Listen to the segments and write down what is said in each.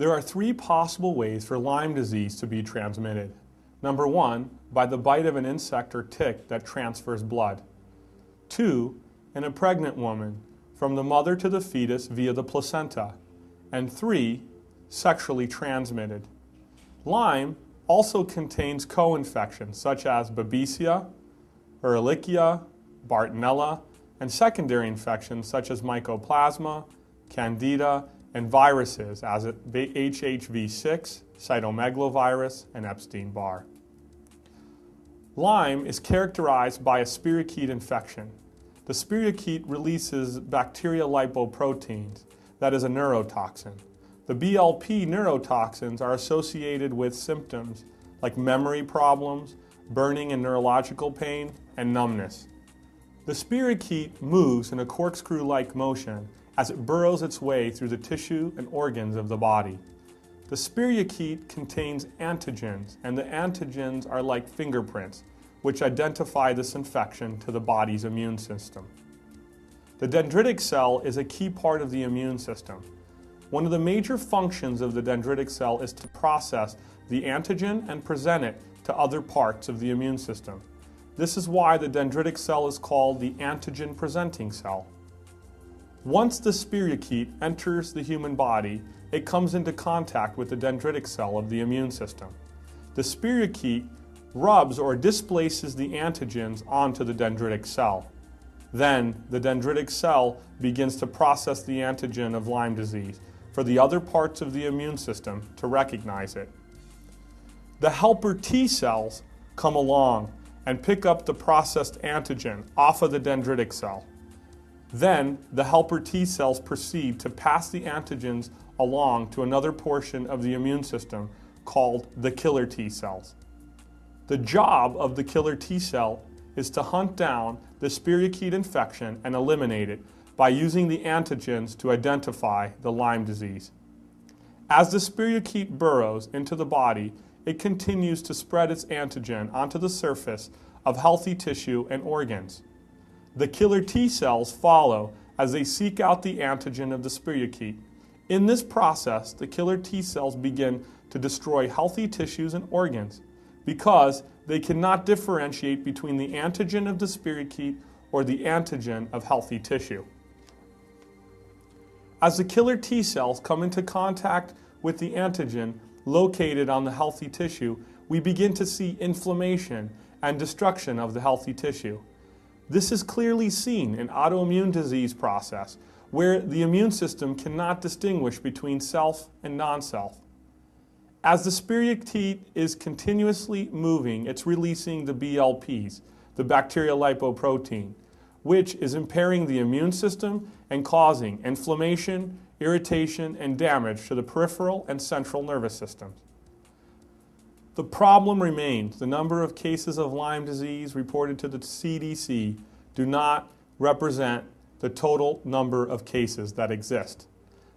There are three possible ways for Lyme disease to be transmitted. Number one, by the bite of an insect or tick that transfers blood. Two, in a pregnant woman, from the mother to the fetus via the placenta. And three, sexually transmitted. Lyme also contains co-infections such as Babesia, Ehrlichia, Bartonella, and secondary infections such as Mycoplasma, Candida, and viruses as HHV6, cytomegalovirus, and Epstein-Barr. Lyme is characterized by a spirochete infection. The spirochete releases bacterial lipoproteins, that is a neurotoxin. The BLP neurotoxins are associated with symptoms like memory problems, burning and neurological pain, and numbness. The spirochete moves in a corkscrew-like motion as it burrows its way through the tissue and organs of the body. The spirochete contains antigens, and the antigens are like fingerprints, which identify this infection to the body's immune system. The dendritic cell is a key part of the immune system. One of the major functions of the dendritic cell is to process the antigen and present it to other parts of the immune system. This is why the dendritic cell is called the antigen-presenting cell. Once the spirochete enters the human body, it comes into contact with the dendritic cell of the immune system. The spirochete rubs or displaces the antigens onto the dendritic cell. Then, the dendritic cell begins to process the antigen of Lyme disease for the other parts of the immune system to recognize it. The helper T cells come along and pick up the processed antigen off of the dendritic cell. Then, the helper T cells proceed to pass the antigens along to another portion of the immune system called the killer T cells. The job of the killer T cell is to hunt down the spirochete infection and eliminate it by using the antigens to identify the Lyme disease. As the spirochete burrows into the body, it continues to spread its antigen onto the surface of healthy tissue and organs. The killer T cells follow as they seek out the antigen of the spirochete. In this process, the killer T cells begin to destroy healthy tissues and organs because they cannot differentiate between the antigen of the spirochete or the antigen of healthy tissue. As the killer T cells come into contact with the antigen located on the healthy tissue, we begin to see inflammation and destruction of the healthy tissue. This is clearly seen in autoimmune disease process, where the immune system cannot distinguish between self and non-self. As the spirochete is continuously moving, it's releasing the BLPs, the bacterial lipoprotein, which is impairing the immune system and causing inflammation, irritation, and damage to the peripheral and central nervous systems. The problem remains. The number of cases of Lyme disease reported to the CDC do not represent the total number of cases that exist.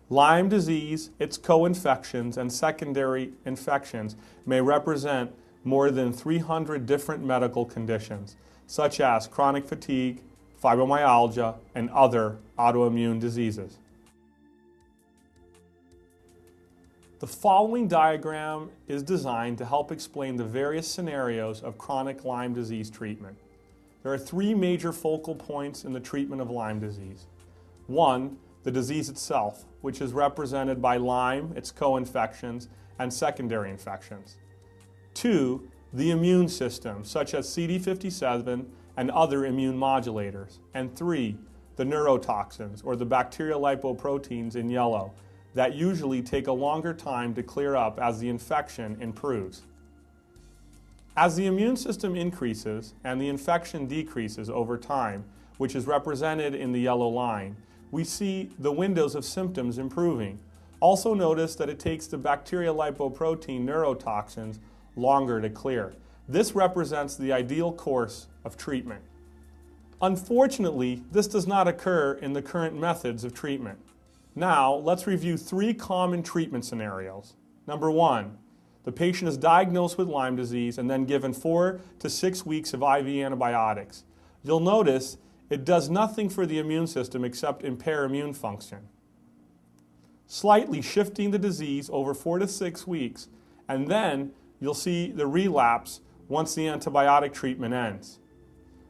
Lyme disease, its co-infections, and secondary infections may represent more than 300 different medical conditions, such as chronic fatigue, fibromyalgia, and other autoimmune diseases. The following diagram is designed to help explain the various scenarios of chronic Lyme disease treatment. There are three major focal points in the treatment of Lyme disease. One, the disease itself, which is represented by Lyme, its co-infections, and secondary infections. Two, the immune system, such as CD57 and other immune modulators. And three, the neurotoxins, or the bacterial lipoproteins in yellow, that usually take a longer time to clear up as the infection improves. As the immune system increases and the infection decreases over time, which is represented in the yellow line, we see the windows of symptoms improving. Also notice that it takes the bacterial lipoprotein neurotoxins longer to clear. This represents the ideal course of treatment. Unfortunately, this does not occur in the current methods of treatment. Now, let's review three common treatment scenarios. Number one, the patient is diagnosed with Lyme disease and then given 4 to 6 weeks of IV antibiotics. You'll notice it does nothing for the immune system except impair immune function. slightly shifting the disease over 4 to 6 weeks, and then you'll see the relapse once the antibiotic treatment ends.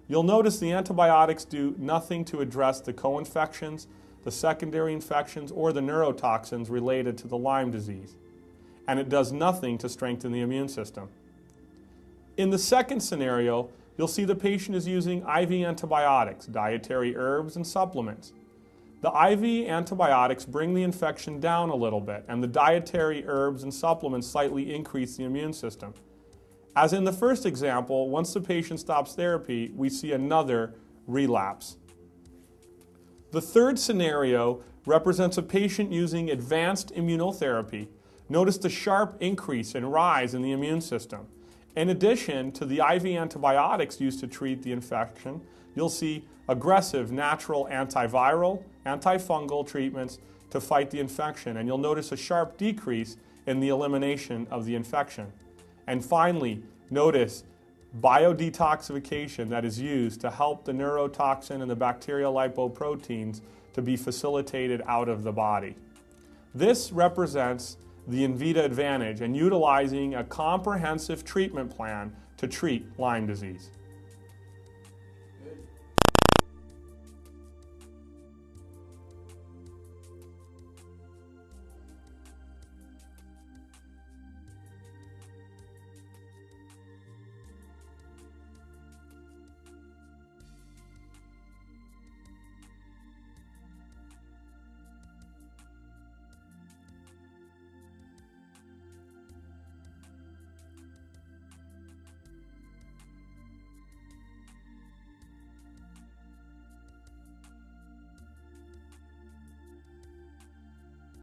You'll notice the antibiotics do nothing to address the co-infections, the secondary infections, or the neurotoxins related to the Lyme disease, and it does nothing to strengthen the immune system. In the second scenario, you'll see the patient is using IV antibiotics, dietary herbs, and supplements. The IV antibiotics bring the infection down a little bit, and the dietary herbs and supplements slightly increase the immune system. As in the first example, once the patient stops therapy, we see another relapse. The third scenario represents a patient using advanced immunotherapy. Notice the sharp increase and rise in the immune system. In addition to the IV antibiotics used to treat the infection, you'll see aggressive natural antiviral, antifungal treatments to fight the infection, and you'll notice a sharp decrease in the elimination of the infection. And finally, notice biodetoxification that is used to help the neurotoxin and the bacterial lipoproteins to be facilitated out of the body. This represents the Invita advantage in utilizing a comprehensive treatment plan to treat Lyme disease.